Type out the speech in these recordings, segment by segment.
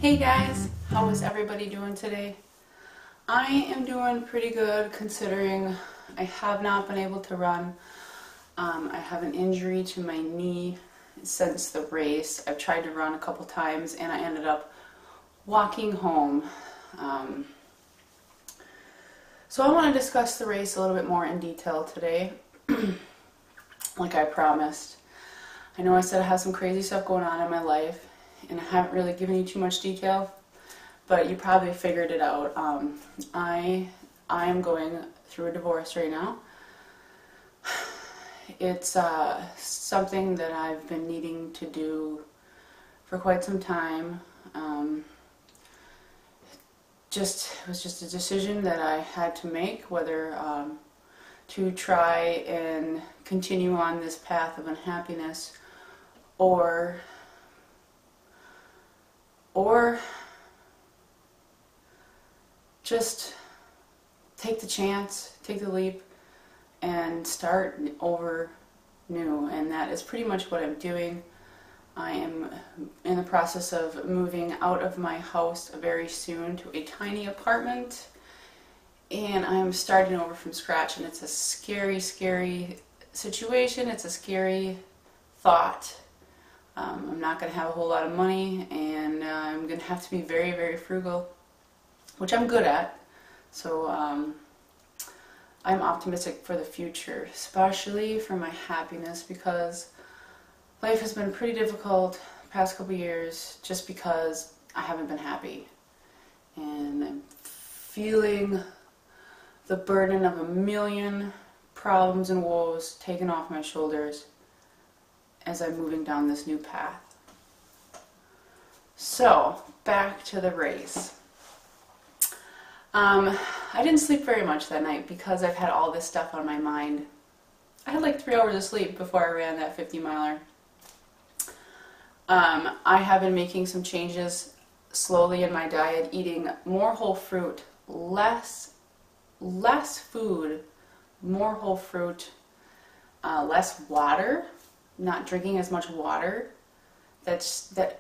Hey guys, how is everybody doing today? I am doing pretty good considering I have not been able to run. I have an injury to my knee since the race. I've tried to run a couple times and I ended up walking home. So I want to discuss the race a little bit more in detail today, like I promised. I know I said I have some crazy stuff going on in my life, and I haven't really given you too much detail, but you probably figured it out. I am going through a divorce right now. It's something that I've been needing to do for quite some time. It was just a decision that I had to make, whether to try and continue on this path of unhappiness or just take the chance, take the leap, and start over new. And that is pretty much what I'm doing. I am in the process of moving out of my house very soon to a tiny apartment, and I'm starting over from scratch, and it's a scary, scary situation. It's a scary thought. I'm not going to have a whole lot of money, and I'm going to have to be very, very frugal, which I'm good at. So I'm optimistic for the future, especially for my happiness, because life has been pretty difficult the past couple years just because I haven't been happy. And I'm feeling the burden of a million problems and woes taken off my shoulders as I'm moving down this new path. So, back to the race. I didn't sleep very much that night because I've had all this stuff on my mind. I had like 3 hours of sleep before I ran that 50-miler. I have been making some changes slowly in my diet, eating more whole fruit, less food, more whole fruit, less water, not drinking as much water.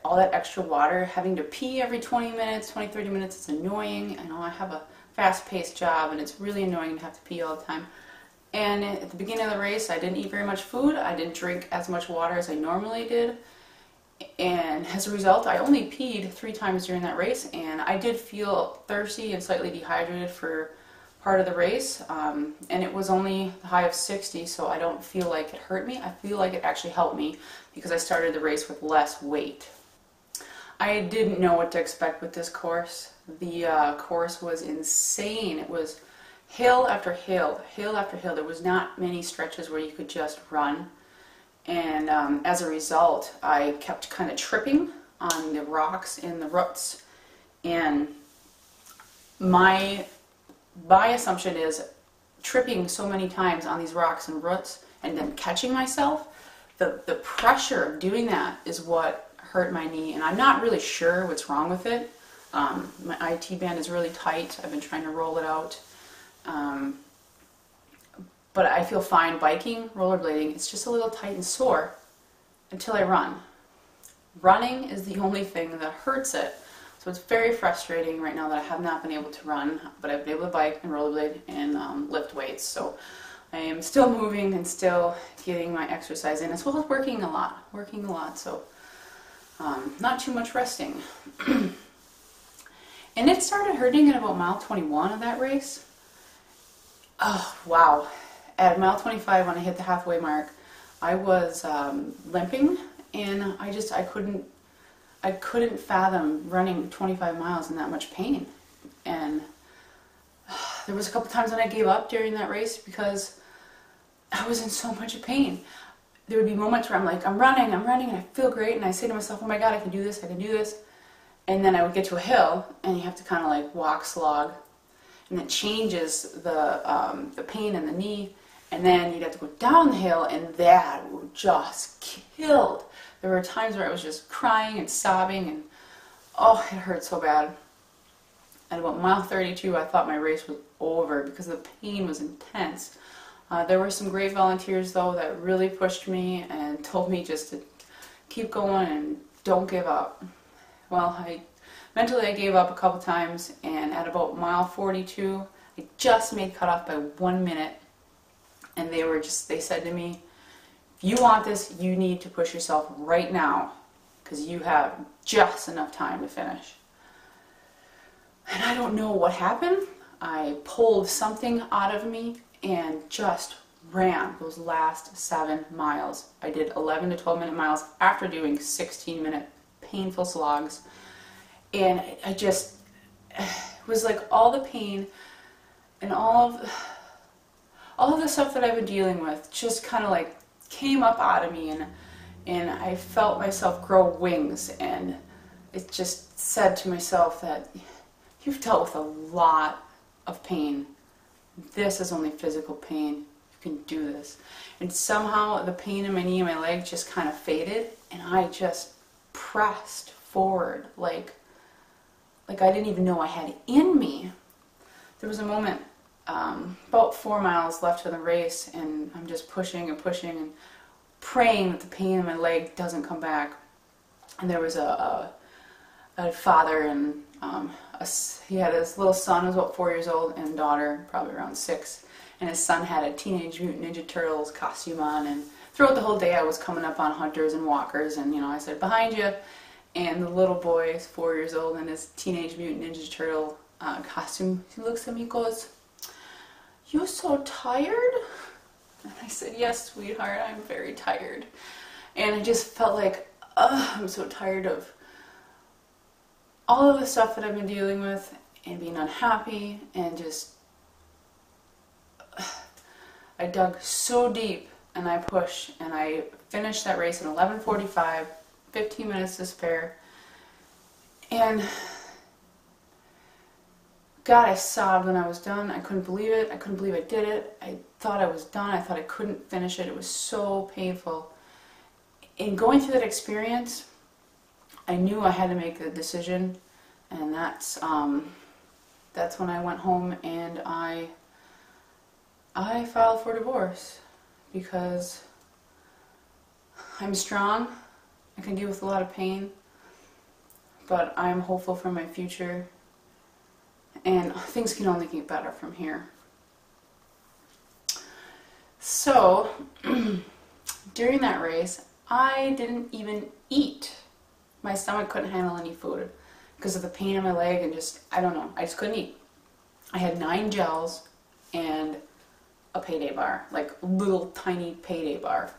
All that extra water, having to pee every 20 minutes, 30 minutes, it's annoying. I know I have a fast-paced job and it's really annoying to have to pee all the time. And at the beginning of the race, I didn't eat very much food. I didn't drink as much water as I normally did. And as a result, I only peed 3 times during that race, and I did feel thirsty and slightly dehydrated for part of the race, and it was only the high of 60, so I don't feel like it hurt me. I feel like it actually helped me because I started the race with less weight. I didn't know what to expect with this course. The course was insane. It was hill after hill, hill after hill. There was not many stretches where you could just run. And as a result, I kept kind of tripping on the rocks in the ruts. And my assumption is tripping so many times on these rocks and ruts and then catching myself, the pressure of doing that is what hurt my knee. And I'm not really sure what's wrong with it. My IT band is really tight. I've been trying to roll it out. But I feel fine biking, rollerblading. It's just a little tight and sore until I run. Running is the only thing that hurts it. So it's very frustrating right now that I have not been able to run, but I've been able to bike and rollerblade and lift weights. So I am still moving and still getting my exercise in, as well as working a lot. So not too much resting. And it started hurting at about mile 21 of that race. Oh, wow. At mile 25, when I hit the halfway mark, I was limping, and I couldn't fathom running 25 miles in that much pain. And there was a couple times when I gave up during that race because I was in so much pain. There would be moments where I'm running, and I feel great, and I say to myself, oh my God, I can do this. And then I would get to a hill, and you have to kind of like walk slog, and it changes the pain in the knee. And then you'd have to go down the hill, and that just killed. There were times where I was just crying and sobbing, and oh, it hurt so bad. At about mile 32, I thought my race was over because the pain was intense. There were some great volunteers, though, that really pushed me and told me just to keep going and don't give up. Well, I mentally I gave up a couple times, and at about mile 42, I just made cutoff by 1 minute, and they said to me, if you want this, you need to push yourself right now, because you have just enough time to finish. And I don't know what happened. I pulled something out of me and just ran those last 7 miles. I did 11 to 12 minute miles after doing 16-minute painful slogs. And I just, it was like all the pain and all of the stuff that I've been dealing with just kind of like came up out of me, and I felt myself grow wings, and it just said to myself that you've dealt with a lot of pain. This is only physical pain. You can do this. And somehow the pain in my knee and my leg just kind of faded, and I just pressed forward like I didn't even know I had it in me. There was a moment, about 4 miles left to the race, and I'm just pushing and pushing and praying that the pain in my leg doesn't come back. And there was a father, and he had his little son who was about 4 years old, and daughter probably around 6. And his son had a Teenage Mutant Ninja Turtles costume on, and throughout the whole day I was coming up on hunters and walkers, and I said, behind you. And the little boy is 4 years old in his Teenage Mutant Ninja Turtle costume. He looks at me and goes, "You so tired?" And I said, "Yes, sweetheart, I'm very tired." And I just felt like, I'm so tired of all of the stuff that I've been dealing with and being unhappy, and just, I dug so deep and I pushed, and I finished that race in 11:45, 15 minutes to spare. And God, I sobbed when I was done. I couldn't believe it. I couldn't believe I did it. I thought I was done. I thought I couldn't finish it. It was so painful. In going through that experience, I knew I had to make the decision, and that's when I went home and I filed for divorce, because I'm strong. I can deal with a lot of pain, but I'm hopeful for my future, and things can only get better from here. So, during that race, I didn't even eat. My stomach couldn't handle any food because of the pain in my leg, and just, I don't know, I just couldn't eat. I had 9 gels and a payday bar, like little tiny payday bar.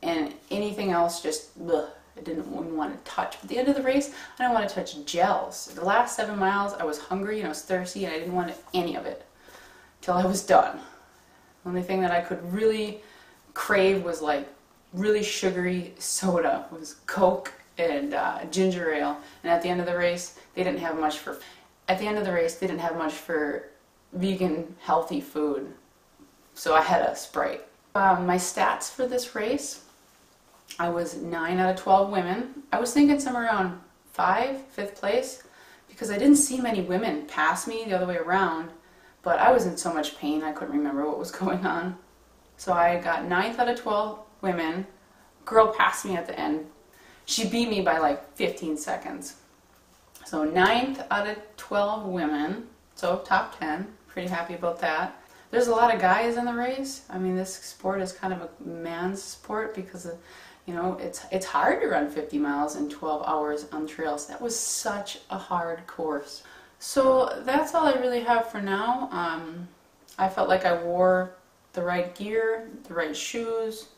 And anything else just, ugh, I didn't even want to touch. At the end of the race, I didn't want to touch gels. The last 7 miles, I was hungry and I was thirsty, and I didn't want any of it till I was done. The only thing that I could really crave was like really sugary soda. It was Coke and ginger ale. And at the end of the race, they didn't have much for. At the end of the race, they didn't have much for vegan, healthy food. So I had a Sprite. My stats for this race, I was 9 out of 12 women. I was thinking somewhere around 5th place, because I didn't see many women pass me the other way around, but I was in so much pain I couldn't remember what was going on. So I got 9th out of 12 women. Girl passed me at the end. She beat me by like 15 seconds. So 9th out of 12 women, so top 10. Pretty happy about that. There's a lot of guys in the race. I mean, this sport is kind of a man's sport because, it's hard to run 50 miles in 12 hours on trails. That was such a hard course. So that's all I really have for now. I felt like I wore the right gear, the right shoes.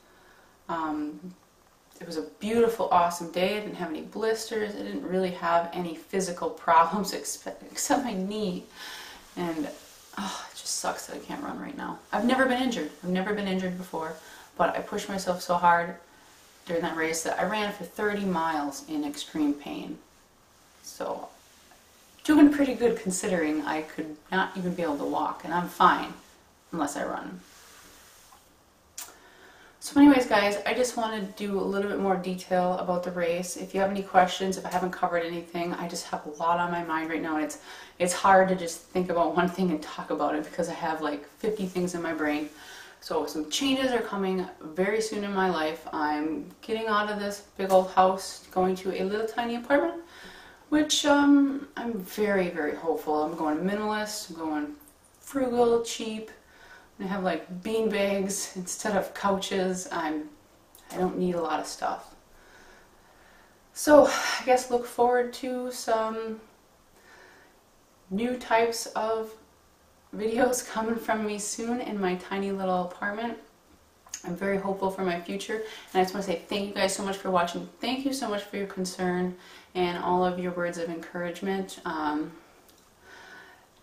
It was a beautiful, awesome day. I didn't have any blisters. I didn't really have any physical problems except my knee. And it just sucks that I can't run right now. I've never been injured. I've never been injured before, but I pushed myself so hard during that race that I ran for 30 miles in extreme pain. So, doing pretty good considering I could not even be able to walk, and I'm fine unless I run. So anyways, guys, I just wanted to do a little bit more detail about the race. If you have any questions, if I haven't covered anything, I just have a lot on my mind right now. It's hard to just think about one thing and talk about it because I have like 50 things in my brain. So some changes are coming very soon in my life. I'm getting out of this big old house, going to a little tiny apartment. which I'm very, very hopeful. I'm going minimalist, I'm going frugal, cheap. I'm gonna have like bean bags instead of couches. I don't need a lot of stuff. So I guess look forward to some new types of videos coming from me soon in my tiny little apartment. I'm very hopeful for my future, and I just want to say thank you guys so much for watching. Thank you so much for your concern and all of your words of encouragement.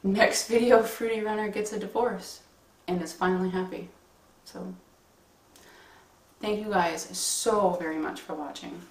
Next video, Fruity Runner gets a divorce and is finally happy. So thank you guys so very much for watching.